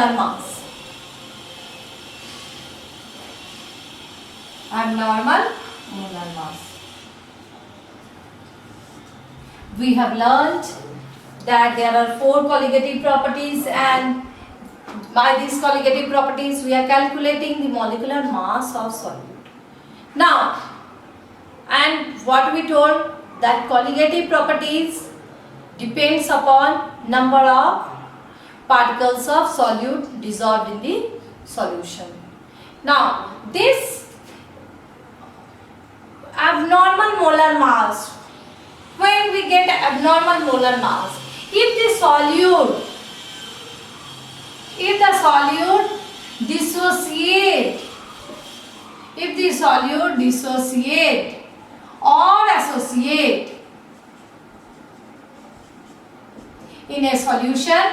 molar mass. Abnormal molar mass. We have learnt that there are 4 colligative properties, and by these colligative properties we are calculating the molecular mass of solute. Now, and what we told, that colligative properties depends upon number of particles of solute dissolved in the solution. Now, this abnormal molar mass, when we get abnormal molar mass, if the solute dissociate, if the solute dissociate or associate in a solution,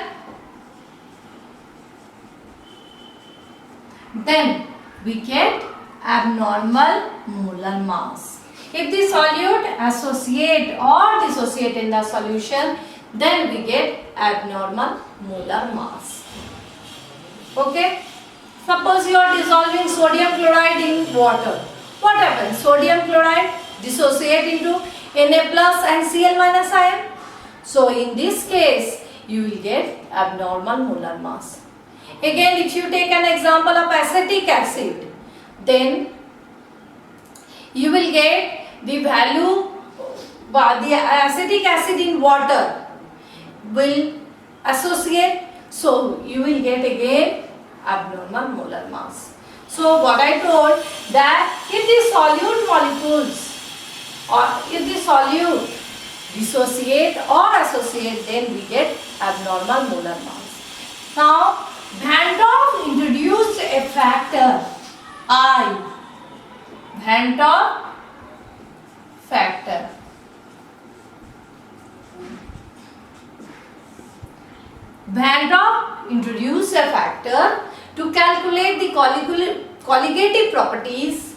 then we get abnormal molar mass. If the solute associate or dissociate in the solution, then we get abnormal molar mass. Okay? Suppose you are dissolving sodium chloride in water. What happens? Sodium chloride dissociate into Na plus and Cl minus ion. So in this case, you will get abnormal molar mass. Again, if you take an example of acetic acid, then you will get the value, the acetic acid in water will associate, so you will get again abnormal molar mass. So what I told, that if the solute molecules or if the solute dissociate or associate, then we get abnormal molar mass. Now, Van 't Hoff introduced a factor I. Van 't Hoff factor. Van 't Hoff introduced a factor to calculate the colligative properties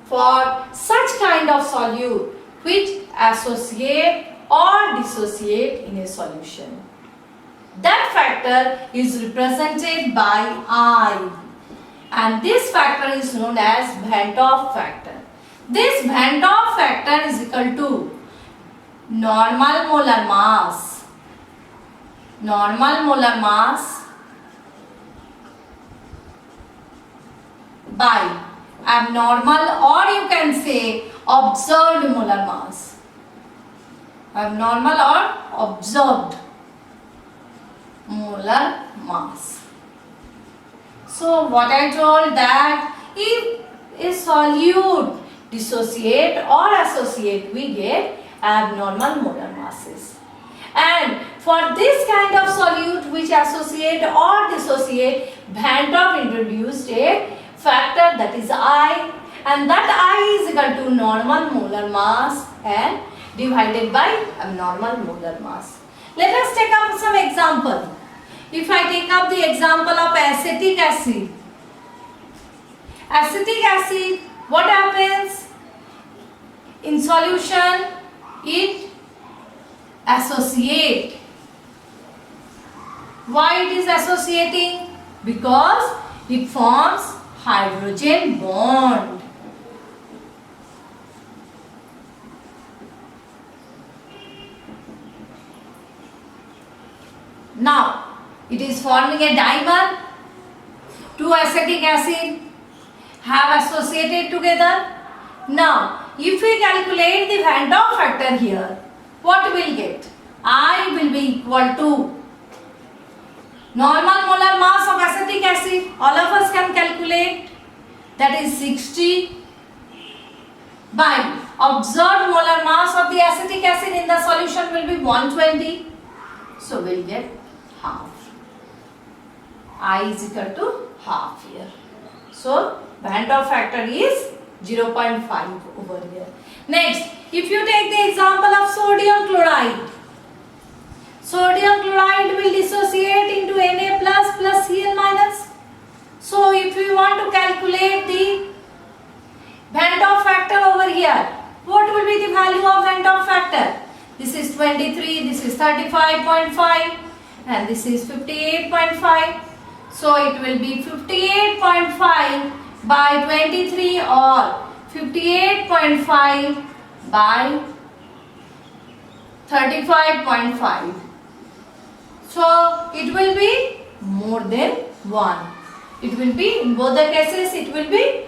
for such kind of solute which associate or dissociate in a solution. That factor is represented by I, and this factor is known as Van 't Hoff factor. This Van 't Hoff factor is equal to normal molar mass by abnormal, or you can say observed molar mass. Abnormal or observed molar mass. So what I told, that if a solute dissociate or associate, we get abnormal molar masses. And for this kind of solute which associate or dissociate, Van 't Hoff introduced a factor, that is I, and that I is equal to normal molar mass and divided by abnormal molar mass. Let us take up some example. If I take up the example of acetic acid. Acetic acid, what happens? In solution, it associate. Why it is associating? Because it forms hydrogen bond. Now, it is forming a dimer. Two acetic acid have associated together. Now, if we calculate the Van 't Hoff factor here, what will get? I will be equal to normal molar mass of acetic acid. All of us can calculate, that is 60 by observed molar mass of the acetic acid in the solution will be 120. So, we will get half. I is equal to half here. So, Van 't Hoff factor is 0.5 over here. Next, if you take the example of sodium chloride. Sodium chloride will dissociate into Na plus Cl minus. So, if we want to calculate the Van 't Hoff factor over here, what will be the value of Van 't Hoff factor? This is 23, this is 35.5. and this is 58.5. So it will be 58.5 by 23 or 58.5 by 35.5. So it will be more than 1. It will be, in both the cases, it will be,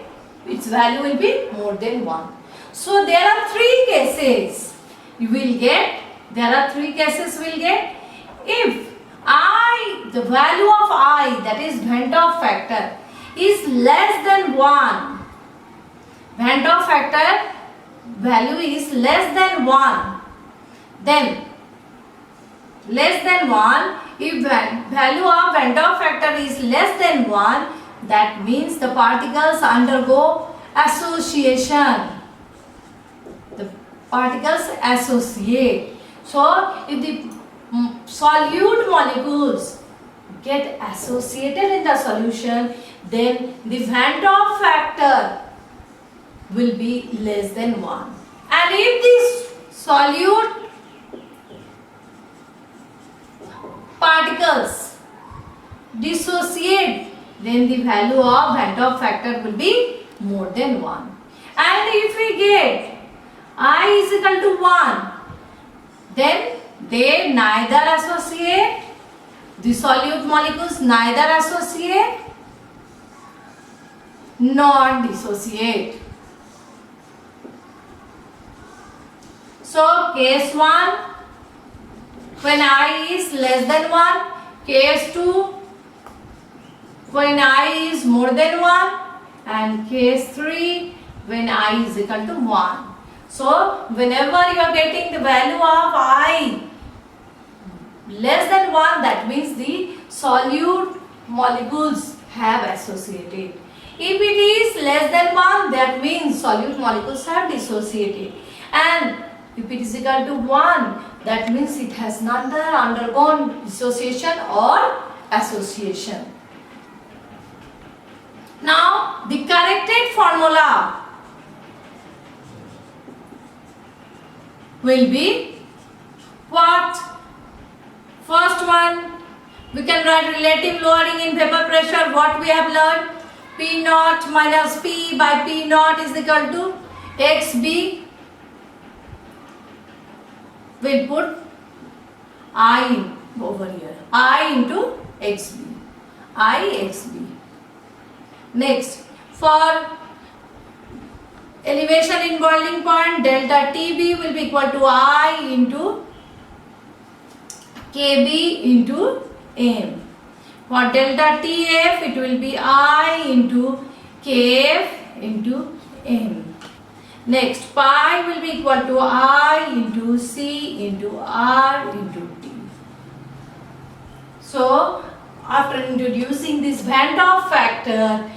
its value will be more than 1. So there are 3 cases you will get. There are 3 cases we will get. If the value of I, that is Van't Hoff factor, is less than 1, Van't Hoff factor value is less than 1, then less than 1, if value of Van't Hoff factor is less than 1, that means the particles undergo association. The particles associate. So if the solute molecules get associated in the solution, then the Van't Hoff factor will be less than 1. And if this solute particles dissociate, then the value of Van't Hoff factor will be more than 1. And if we get I is equal to 1, then they neither associate, the solute molecules neither associate nor dissociate. So case 1, when I is less than 1, case 2, when I is more than 1, and case 3, when I is equal to 1. So whenever you are getting the value of I less than 1, that means the solute molecules have associated. If it is less than 1, that means solute molecules have dissociated. And if it is equal to 1, that means it has neither undergone dissociation or association. Now the corrected formula will be what? First one, we can write relative lowering in vapor pressure. What we have learned? P naught minus P by P naught is equal to XB. We'll put I over here. I into XB. I XB. Next, for elevation in boiling point, delta TB will be equal to I into KB into M. For delta TF, it will be I into KF into M. Next, pi will be equal to I into C into R into T. So, after introducing this Van't Hoff factor,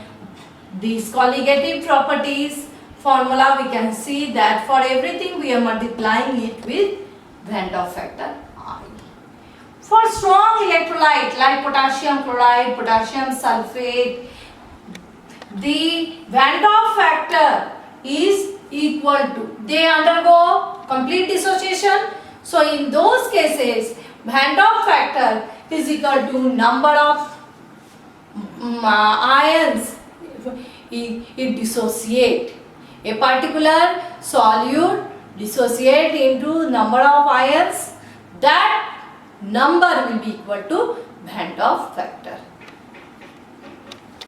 these colligative properties formula, we can see that for everything we are multiplying it with Van't Hoff factor I. For strong electrolyte like potassium chloride, potassium sulfate, the Van't Hoff factor is equal to, they undergo complete dissociation. So in those cases, Van't Hoff factor is equal to number of ions it dissociate. A particular solute dissociate into number of ions, that number will be equal to Van't Hoff factor.